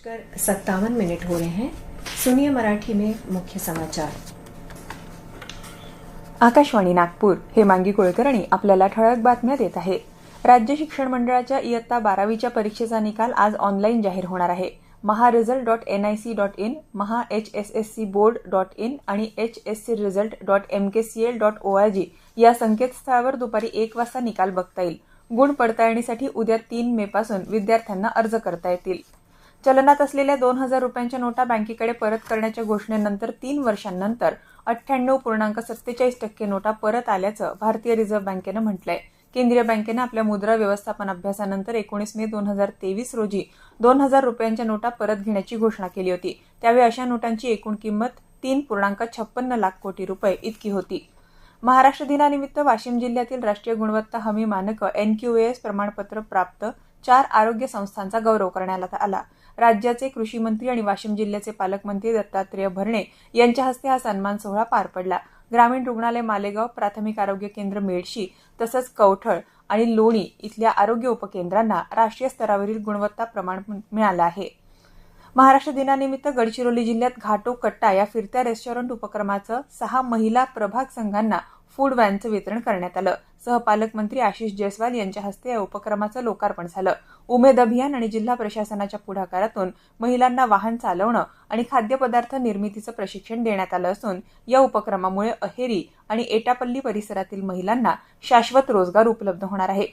57 हो रहे हैं। सुनिए मराठी में मुख्य समाचार। आकाशवाणी नागपूर, हेमांगी कुलकर्णी आपल्याला ठळक बातम्या देत आहे। राज्य शिक्षण मंडळाच्या इयत्ता 12वीच्या परीक्षेचा निकाल आज ऑनलाईन जाहीर होणार आहे। maharesult.nic.in, mahhsscboard.in आणि hscresult.mkcl.org या संकेतस्थळावर दुपारी 1 वाजता निकाल बघता येईल। गुण पडताळणीसाठी उद्या 3 मे पासून विद्यार्थ्यांना अर्ज करता येतील। चलनात असलेल्या 2000 रुपयांच्या नोटा बँकेकडे परत करण्याच्या घोषणेनंतर 3 वर्षांनंतर 98.47% नोटा परत आल्याचं भारतीय रिझर्व्ह बँकेनं म्हटलंय। केंद्रीय बँकेनं आपल्या मुद्रा व्यवस्थापन अभ्यासानंतर 19 मे 2023 रोजी 2000 रुपयांच्या नोटा परत घेण्याची घोषणा केली होती। त्यावेळी अशा नोटांची एकूण किंमत 3.56 लाख कोटी रुपये इतकी होती। महाराष्ट्र दिनानिमित्त वाशिम जिल्ह्यातील राष्ट्रीय गुणवत्ता हमी मानक NQAS प्रमाणपत्र प्राप्त 4 आरोग्य संस्थांचा गौरव करण्यात आला। राज्याचे कृषी मंत्री आणि वाशिम जिल्ह्याचे पालकमंत्री दत्तात्रय भरणे यांच्या हस्ते हा सन्मान सोहळा पार पडला। ग्रामीण रुग्णालय मालेगाव, प्राथमिक आरोग्य केंद्र मेडशी तसंच कवठळ आणि लोणी इथल्या आरोग्य उपकेंद्रांना राष्ट्रीय स्तरावरील गुणवत्ता प्रमाण मिळालं आहे। महाराष्ट्र दिनानिमित्त गडचिरोली जिल्ह्यात घाटोकट्टा या फिरत्या रेस्टॉरंट उपक्रमाचं 6 महिला प्रभाग संघांना फूड व्हॅनचं वितरण करण्यात आलं। सहपालकमंत्री आशिष जयस्वाल यांच्या हस्ते या उपक्रमाचं लोकार्पण झालं। उमेद अभियान आणि जिल्हा प्रशासनाच्या पुढाकारातून महिलांना वाहन चालवणं आणि खाद्यपदार्थ निर्मितीचं प्रशिक्षण देण्यात आलं असून या उपक्रमामुळे अहेरी आणि एटापल्ली परिसरातील महिलांना शाश्वत रोजगार उपलब्ध होणार आहे।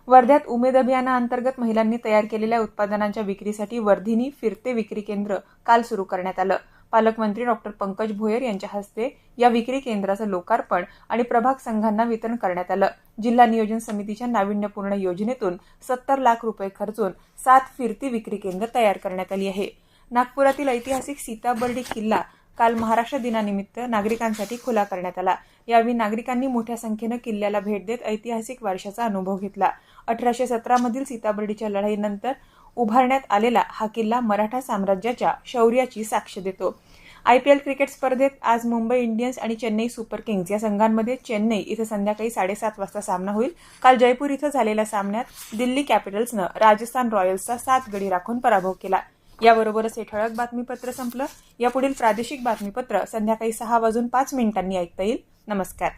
वर्ध्यात उमेद अभियानाअंतर्गत महिलांनी तयार केलेल्या उत्पादनांच्या विक्रीसाठी वर्धिनी फिरते विक्री केंद्र काल सुरू करण्यात आलं। पालकमंत्री डॉ. पंकज भोयर यांच्या हस्ते या विक्री केंद्राचं लोकार्पण आणि प्रभाग संघांना वितरण करण्यात आलं। जिल्हा नियोजन समितीच्या नाविन्यपूर्ण योजनेतून 70 लाख रुपये खर्चून 7 फिरती विक्री केंद्र तयार करण्यात आली आहे। नागपुरातील ऐतिहासिक सीताबर्डी किल्ला काल महाराष्ट्र दिनानिमित्त नागरिकांसाठी खुला करण्यात आला। यावेळी नागरिकांनी मोठ्या संख्येनं किल्ल्याला भेट देत ऐतिहासिक वारशाचा अनुभव घेतला। 1817 मधील सीताबर्डीच्या लढाईनंतर उभारण्यात आलेला हा किल्ला मराठा साम्राज्याच्या शौर्याची साक्ष देतो। IPL क्रिकेट स्पर्धेत आज मुंबई इंडियन्स आणि चेन्नई सुपर किंग्ज या संघांमध्ये चेन्नई इथं संध्याकाळी 7:30 वाजता सामना होईल। काल जयपूर इथं झालेल्या सामन्यात दिल्ली कॅपिटल्सनं राजस्थान रॉयल्सचा 7 गडी राखून पराभव केला। याबरोबरच हे ठळक बातमीपत्र संपलं। यापुढील प्रादेशिक बातमीपत्र संध्याकाळी 6:05 ऐकता येईल। नमस्कार।